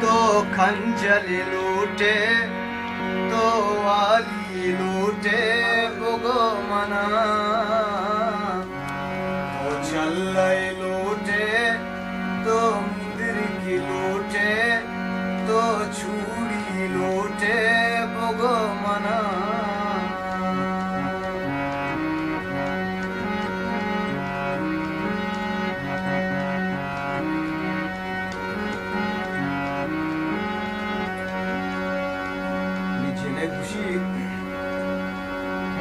तो खंजर लूटे तो वाली लूटे बुगो मना तो चल्लई लूटे तो मुंदर की लूटे तो छुरी लूटे बुगो मना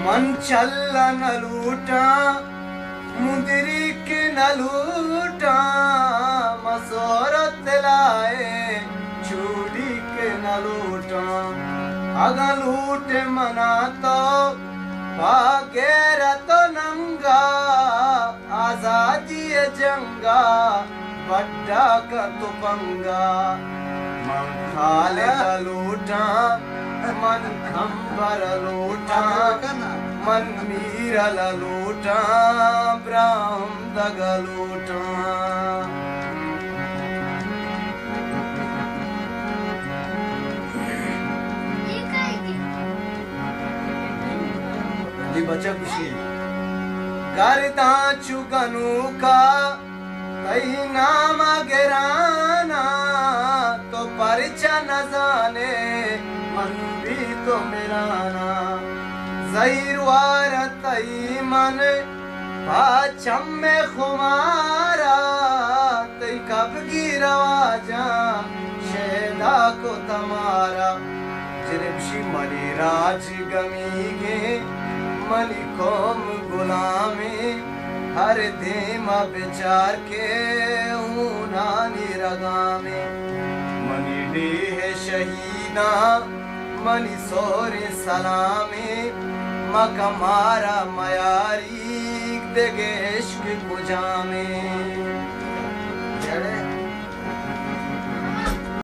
मन चल न लूटा मुदरी के न लूटा मसोरत लाए चूड़ी के न लूटा अगर लूट मना तो बागेरा तो नंगा आजादी जंगा बड्डा का तो पंगा मन खाले लूटा मन खंबर लूटा मन मीरल लूटा ब्राह्म दग लूटा बच्चा खुशी करता चुकनू का कहीं नाम गिराना तो परिचा न जाने मन भी तो मेरा ना ज़हीर वारतई मन बाचम में खुमारा तई कब गिरवा जा शेदा को तमारा जिरबशी मनी राज गमी गे मनी कौम गुलामी हर धीमा बेचार के हूँ नानी रगामे मनी डे है शहीना मनी सोरे सलामे मकमारा मयारी देगे इश्क कुजामे।